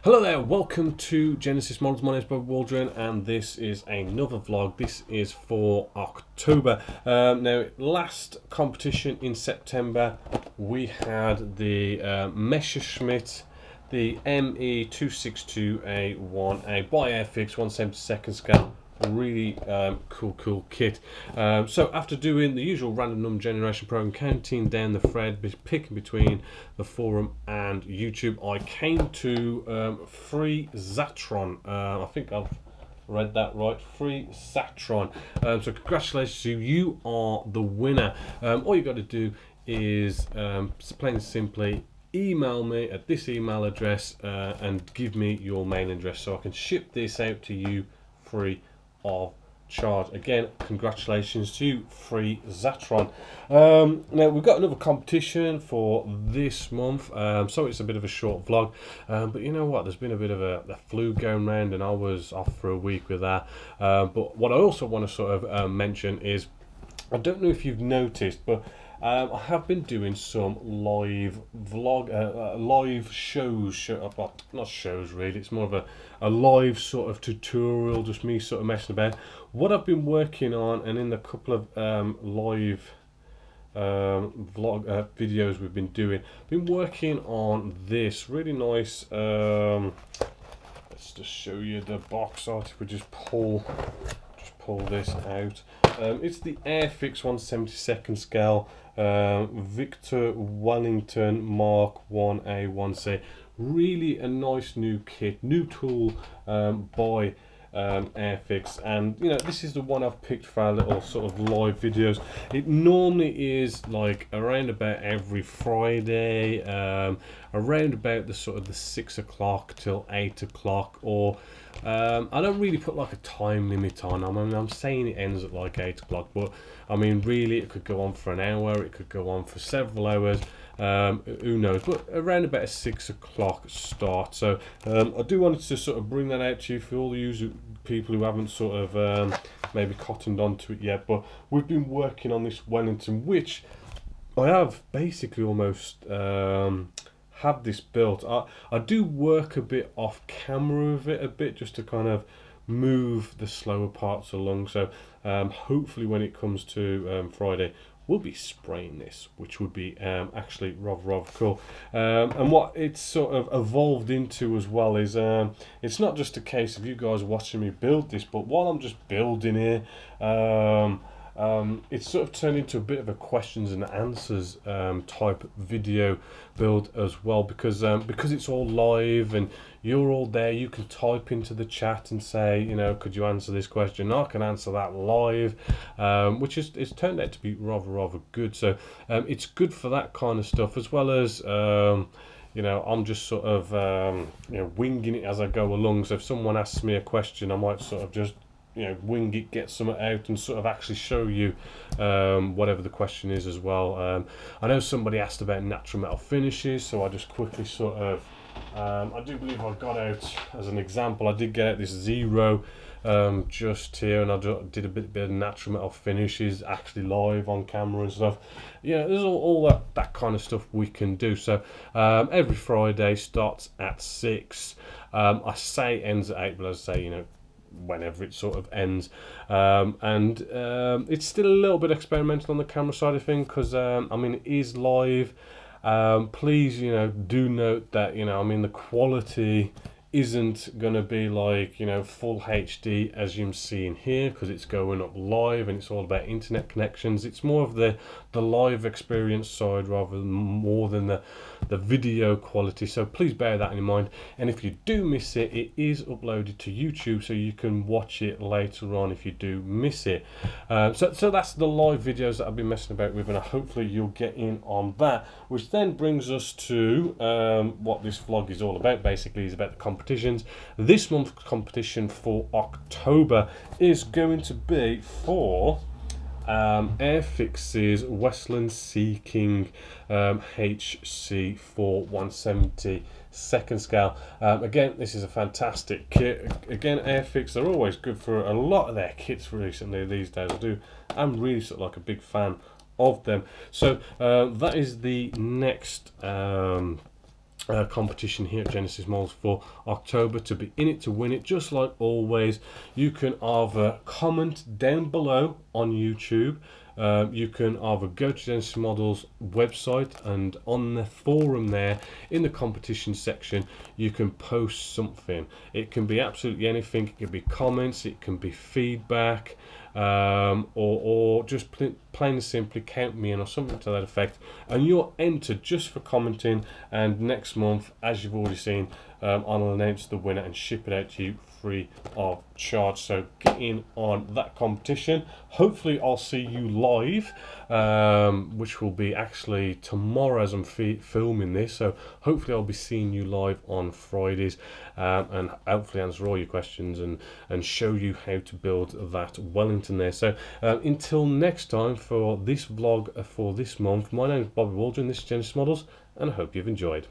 Hello there, welcome to Genessis Models. My name is Bob Waldron and this is another vlog. This is for October. Now, last competition in September we had the Messerschmitt, the ME262A1A by Airfix 1/72 scale. Really cool kit. So after doing the usual random number generation program, counting down the thread, picking between the forum and YouTube, I came to free Zatron. I think I've read that right, free Zatron. So congratulations to you, you are the winner. All you got to do is plain and simply email me at this email address and give me your mailing address so I can ship this out to you free of charge. Again, congratulations to you, free Zatron. Now we've got another competition for this month, so it's a bit of a short vlog, but you know what, there's been a bit of a flu going around and I was off for a week with that. But what I also want to sort of mention is, I don't know if you've noticed, but I have been doing some live live shows, well, not shows really, it's more of a live sort of tutorial, just me sort of messing about. What I've been working on, and in a couple of live vlog videos we've been doing, been working on this really nice, let's just show you the box art. If we just pull this out, it's the Airfix 1/72 scale Victor Wellington Mark 1A1C. Really a nice new kit, new tool by Airfix, and you know, this is the one I've picked for our little sort of live videos. It normally is like around about every Friday, around about the sort of the 6 o'clock till 8 o'clock, or I don't really put like a time limit on. I mean, I'm saying it ends at like 8 o'clock, but I mean really it could go on for an hour, it could go on for several hours, who knows, but around about a 6 o'clock start. So I do want to sort of bring that out to you for all the people who haven't sort of maybe cottoned onto it yet. But we've been working on this Wellington, which I have basically almost had this built. I do work a bit off camera with it a bit, just to kind of move the slower parts along. So hopefully when it comes to Friday, we'll be spraying this, which would be actually rather cool. And what it's sort of evolved into as well is, it's not just a case of you guys watching me build this, but while I'm just building here, it's sort of turned into a bit of a questions and answers type video build as well, because it's all live and you're all there. You can type into the chat and say, you know, could you answer this question? I can answer that live, which is, it's turned out to be rather good. So it's good for that kind of stuff, as well as you know, I'm just sort of you know, winging it as I go along. So if someone asks me a question, I might sort of just, you know, wing it, get something out and sort of actually show you whatever the question is as well. I know somebody asked about natural metal finishes, so I just quickly sort of I do believe I got out, as an example, I did get out this Zero just here, and I did a bit of natural metal finishes actually live on camera and stuff. Yeah, there's all that kind of stuff we can do. So every Friday starts at 6. I say ends at 8, but as I say, you know, whenever it sort of ends, and it's still a little bit experimental on the camera side of things, because I mean, it is live. Please, you know, do note that, you know, I mean, the quality isn't going to be like, you know, full HD as you're seeing here, because it's going up live and it's all about internet connections. It's more of the live experience side rather than more than the video quality. So please bear that in mind, and if you do miss it, it is uploaded to YouTube, so you can watch it later on if you do miss it. So that's the live videos that I've been messing about with, and hopefully you'll get in on that, which then brings us to what this vlog is all about. Basically is about the competitions. This month's competition for October is going to be for Airfix's Westland Sea King HC4 1/72 scale. Again, this is a fantastic kit. Again, Airfix, they're always good for a lot of their kits recently these days. I'm really sort of like a big fan of them. So that is the next competition here at Genessis Models for October, to be in it to win it. Just like always, you can either comment down below on YouTube, you can either go to Genessis Models website, and on the forum there in the competition section you can post something. It can be absolutely anything. It can be comments, it can be feedback, or just plain and simply count me in or something to that effect, and you're entered just for commenting. And next month, as you've already seen, I'll announce the winner and ship it out to you free of charge. So get in on that competition. Hopefully I'll see you live, which will be actually tomorrow as I'm filming this, so hopefully I'll be seeing you live on Fridays, and hopefully answer all your questions and show you how to build that Wellington there. So until next time for this vlog for this month, my name is Bobby Waldron, this is Genessis Models, and I hope you've enjoyed.